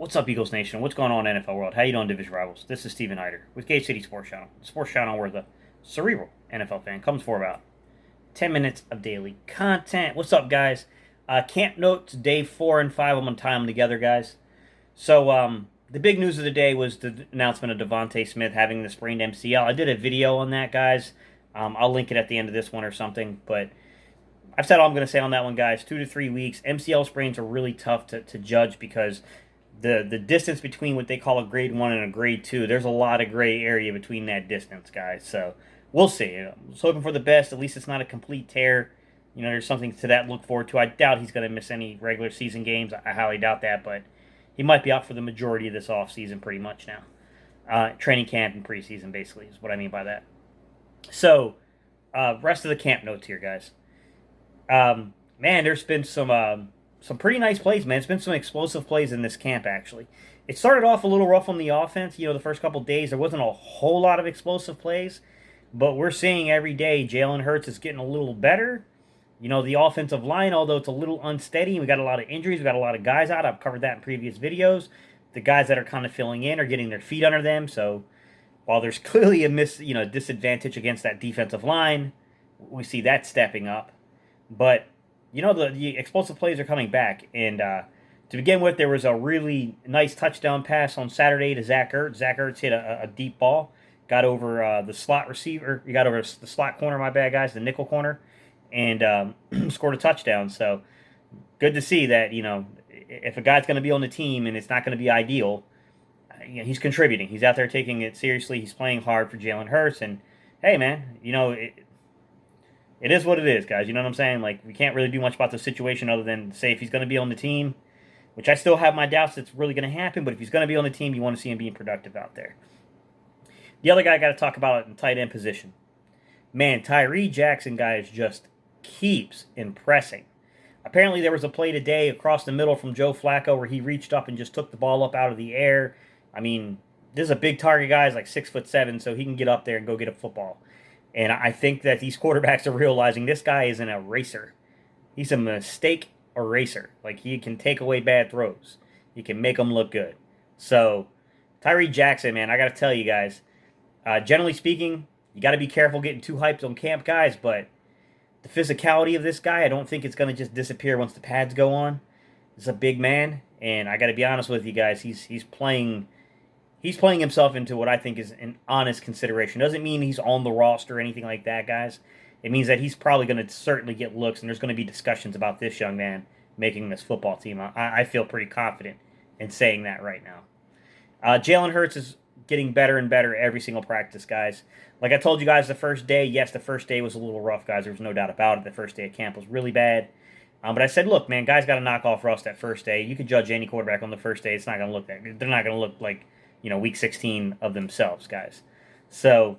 What's up, Eagles Nation? What's going on, NFL world? How you doing, Division Rivals? This is Steven Hyder with Gate City Sports Channel. The sports channel where the cerebral NFL fan comes for about 10 minutes of daily content. What's up, guys? Camp notes, day 4 and 5. I'm going to tie them together, guys. So, the big news of the day was the announcement of Devontae Smith having the sprained MCL. I did a video on that, guys. I'll link it at the end of this one or something, but I've said all I'm going to say on that one, guys. 2 to 3 weeks. MCL sprains are really tough to judge because the distance between what they call a grade 1 and a grade 2, there's a lot of gray area between that distance, guys. So we'll see. I was hoping for the best. At least it's not a complete tear. You know, there's something to that to look forward to. I doubt he's going to miss any regular season games. I highly doubt that, but he might be out for the majority of this offseason pretty much now. Training camp and preseason, basically, is what I mean by that. So, rest of the camp notes here, guys. Man, there's been some pretty nice plays, man. It's been some explosive plays in this camp, actually. It started off a little rough on the offense. You know, the first couple days, there wasn't a whole lot of explosive plays. But we're seeing every day Jalen Hurts is getting a little better. You know, the offensive line, although it's a little unsteady, we got a lot of injuries. We got a lot of guys out. I've covered that in previous videos. The guys that are kind of filling in are getting their feet under them. So while there's clearly a disadvantage against that defensive line, we see that stepping up. But you know, the explosive plays are coming back. And to begin with, there was a really nice touchdown pass on Saturday to Zach Ertz. Zach Ertz hit a deep ball, got over the slot receiver. He got over the slot corner, my bad, guys, the nickel corner, and scored a touchdown. So good to see that, you know, if a guy's going to be on the team and it's not going to be ideal, you know, he's contributing. He's out there taking it seriously. He's playing hard for Jalen Hurts. And, hey, man, you know, it is what it is, guys. You know what I'm saying? Like, we can't really do much about the situation other than say if he's going to be on the team, which I still have my doubts it's really going to happen, but if he's going to be on the team, you want to see him being productive out there. The other guy I got to talk about in tight end position. Man, Tyree Jackson, guys, just keeps impressing. Apparently there was a play today across the middle from Joe Flacco where he reached up and just took the ball up out of the air. I mean, this is a big target guy. He's like 6'7", so he can get up there and go get a football. And I think that these quarterbacks are realizing this guy is an eraser. He's a mistake eraser. Like, he can take away bad throws. He can make them look good. So, Tyree Jackson, man, I got to tell you guys, generally speaking, you got to be careful getting too hyped on camp guys, but the physicality of this guy, I don't think it's going to just disappear once the pads go on. He's a big man, and I got to be honest with you guys, he's playing himself into what I think is an honest consideration. Doesn't mean he's on the roster or anything like that, guys. It means that he's probably going to certainly get looks, and there's going to be discussions about this young man making this football team. I feel pretty confident in saying that right now. Jalen Hurts is getting better and better every single practice, guys. Like I told you guys the first day, yes, the first day was a little rough, guys. There was no doubt about it. The first day of camp was really bad. But I said, look, man, guys got to knock off rust that first day. You could judge any quarterback on the first day. It's not going to look that good. They're not going to look like, you know, week 16 of themselves, guys. So,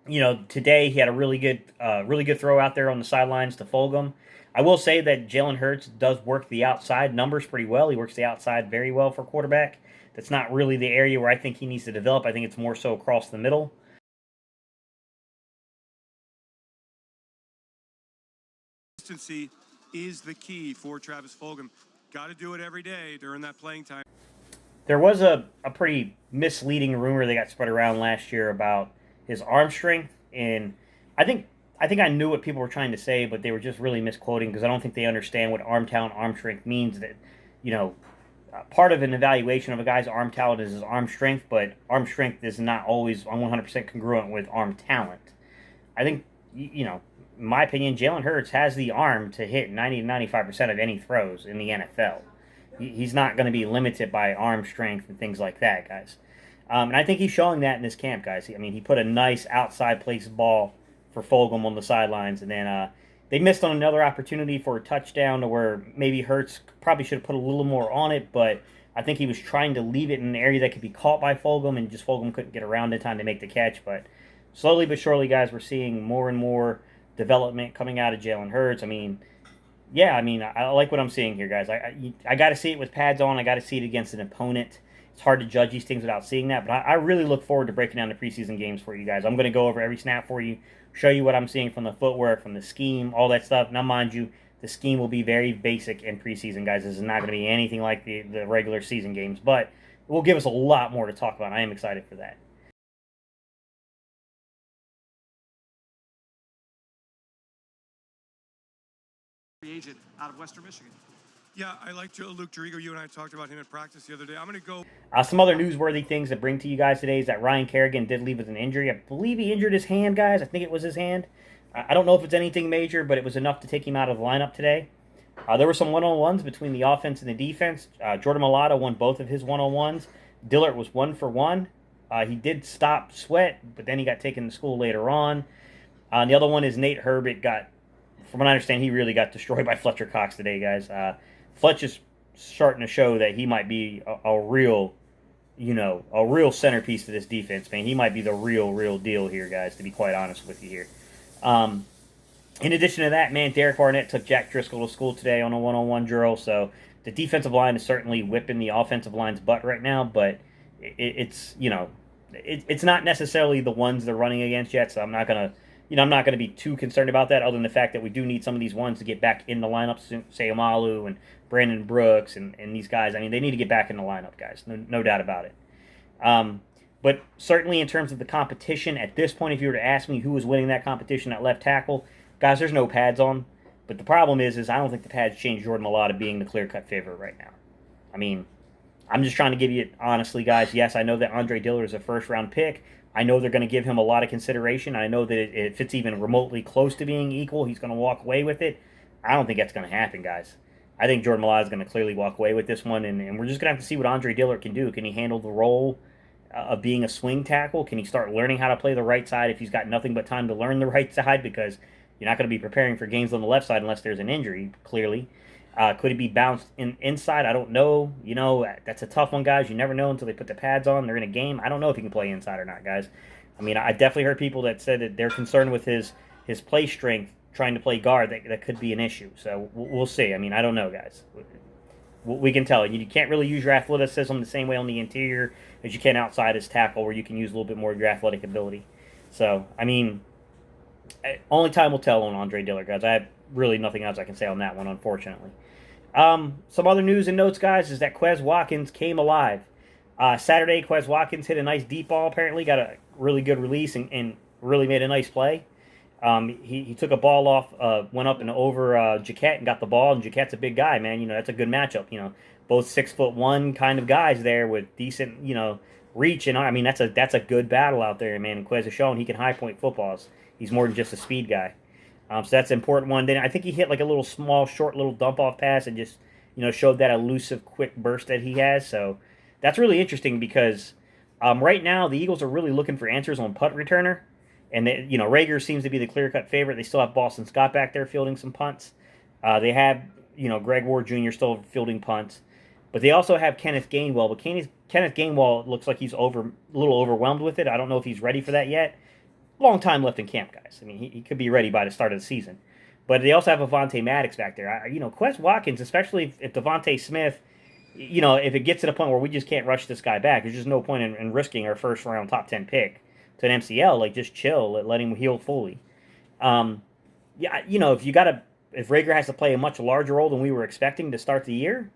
you know, today he had a really good throw out there on the sidelines to Fulgham. I will say that Jalen Hurts does work the outside numbers pretty well. He works the outside very well for a quarterback. That's not really the area where I think he needs to develop. I think it's more so across the middle. Consistency is the key for Travis Fulgham. Got to do it every day during that playing time. There was a pretty misleading rumor that got spread around last year about his arm strength, and I think I knew what people were trying to say, but they were just really misquoting because I don't think they understand what arm talent, arm strength means. That, you know, part of an evaluation of a guy's arm talent is his arm strength, but arm strength is not always 100% congruent with arm talent. I think, you know, in my opinion, Jalen Hurts has the arm to hit 90 to 95% of any throws in the NFL. He's not going to be limited by arm strength and things like that, guys. And I think he's showing that in this camp, guys. I mean, he put a nice outside place ball for Fulgham on the sidelines, and then they missed on another opportunity for a touchdown to where maybe Hurts probably should have put a little more on it, but I think he was trying to leave it in an area that could be caught by Fulgham, and just Fulgham couldn't get around in time to make the catch. But slowly but surely, guys, we're seeing more and more development coming out of Jalen Hurts. I mean, yeah, I mean, I like what I'm seeing here, guys. I got to see it with pads on. I got to see it against an opponent. It's hard to judge these things without seeing that, but I really look forward to breaking down the preseason games for you guys. I'm going to go over every snap for you, show you what I'm seeing from the footwork, from the scheme, all that stuff. Now, mind you, The scheme will be very basic in preseason, guys. This is not going to be anything like the regular season games, but it will give us a lot more to talk about. I am excited for that. Agent out of Western Michigan. Yeah, I like Luke Jerigo. You and I talked about him at practice the other day. I'm going to go. Some other newsworthy things to bring to you guys today is that Ryan Kerrigan did leave with an injury. I believe he injured his hand, guys. I think it was his hand. I don't know if it's anything major, but it was enough to take him out of the lineup today. There were some one-on-ones between the offense and the defense. Jordan Mailata won both of his one-on-ones. Dillard was 1 for 1. He did stop Sweat, but then he got taken to school later on. The other one is Nate Herbert got, from what I understand, he really got destroyed by Fletcher Cox today, guys. Fletch is starting to show that he might be a real, a real centerpiece to this defense, man. He might be the real deal here, guys, to be quite honest with you here. In addition to that, man, Derek Barnett took Jack Driscoll to school today on a one-on-one drill, so the defensive line is certainly whipping the offensive line's butt right now, but it's not necessarily the ones they're running against yet, so I'm not going to be too concerned about that, other than the fact that we do need some of these ones to get back in the lineup, say Amalu and Brandon Brooks and these guys. I mean, they need to get back in the lineup, guys, no doubt about it. But certainly in terms of the competition, at this point, if you were to ask me who was winning that competition at left tackle, guys, there's no pads on. But the problem is I don't think the pads change Jordan Mailata being the clear-cut favorite right now. I mean, I'm just trying to give you it honestly, guys. Yes, I know that Andre Dillard is a first-round pick. I know they're going to give him a lot of consideration. I know that if it's even remotely close to being equal, he's going to walk away with it. I don't think that's going to happen, guys. I think Jordan Mailata is going to clearly walk away with this one, and we're just going to have to see what Andre Dillard can do. Can he handle the role of being a swing tackle? Can he start learning how to play the right side if he's got nothing but time to learn the right side? Because you're not going to be preparing for games on the left side unless there's an injury, clearly. Could he be bounced inside? I don't know. That's a tough one, guys. You never know until they put the pads on. They're in a game. I don't know if he can play inside or not, guys. I mean, I definitely heard people that said that they're concerned with his play strength trying to play guard. That could be an issue. So we'll see. I mean, I don't know, guys. We can tell. You can't really use your athleticism the same way on the interior as you can outside as tackle, where you can use a little bit more of your athletic ability. So, I mean, only time will tell on Andre Dillard, guys. I have really nothing else I can say on that one, unfortunately. Some other news and notes, guys, is that Quez Watkins came alive. Saturday, Quez Watkins hit a nice deep ball, apparently. Got a really good release and really made a nice play. He took a ball off, went up and over Jaquette and got the ball, and Jaquette's a big guy, man. That's a good matchup. Both 6'1" kind of guys there with decent, reach. And I mean, that's a good battle out there, man. And Quez has shown he can high point footballs. He's more than just a speed guy. So that's an important one. Then I think he hit like a little small, short little dump off pass and just, showed that elusive, quick burst that he has. So that's really interesting because right now the Eagles are really looking for answers on punt returner. And, Rager seems to be the clear-cut favorite. They still have Boston Scott back there fielding some punts. They have, Greg Ward Jr. still fielding punts. But they also have Kenneth Gainwell. But Kenneth Gainwell looks like he's a little overwhelmed with it. I don't know if he's ready for that yet. Long time left in camp, guys. I mean, he could be ready by the start of the season. But they also have Avonte Maddox back there. Quez Watkins, especially if Devontae Smith, if it gets to the point where we just can't rush this guy back, there's just no point in risking our first-round top 10 pick to an MCL. Like, just chill, let him heal fully. If Rager has to play a much larger role than we were expecting to start the year,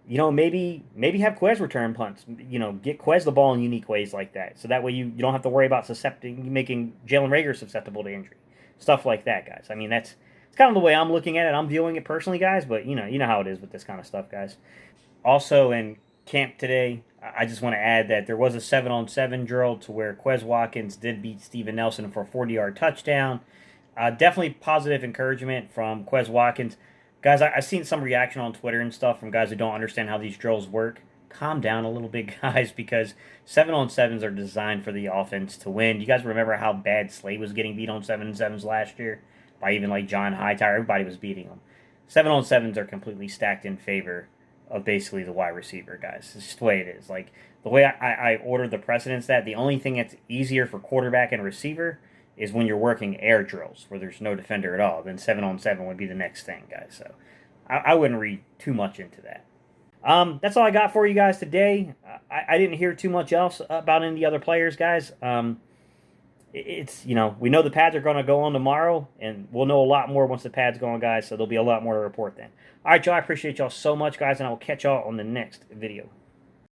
maybe have Quez return punts. Get Quez the ball in unique ways like that. So that way you don't have to worry about making Jalen Rager susceptible to injury. Stuff like that, guys. I mean, it's kind of the way I'm looking at it. I'm viewing it personally, guys, but you know how it is with this kind of stuff, guys. Also in camp today, I just want to add that there was a 7-on-7 drill to where Quez Watkins did beat Steven Nelson for a 40-yard touchdown. Definitely positive encouragement from Quez Watkins. Guys, I've seen some reaction on Twitter and stuff from guys who don't understand how these drills work. Calm down a little bit, guys, because 7-on-7s are designed for the offense to win. You guys remember how bad Slade was getting beat on 7-on-7s last year? By even like John Hightower, everybody was beating them. 7-on-7s are completely stacked in favor of basically the wide receiver, guys. It's just the way it is. Like, the way I ordered the precedence that the only thing that's easier for quarterback and receiver is when you're working air drills where there's no defender at all. Then 7-on-7 would be the next thing, guys. So I wouldn't read too much into that. That's all I got for you guys today. I didn't hear too much else about any of the other players, guys. it's, we know the pads are going to go on tomorrow, and we'll know a lot more once the pads go on, guys. So there'll be a lot more to report then. All right, y'all. I appreciate y'all so much, guys, and I will catch y'all on the next video.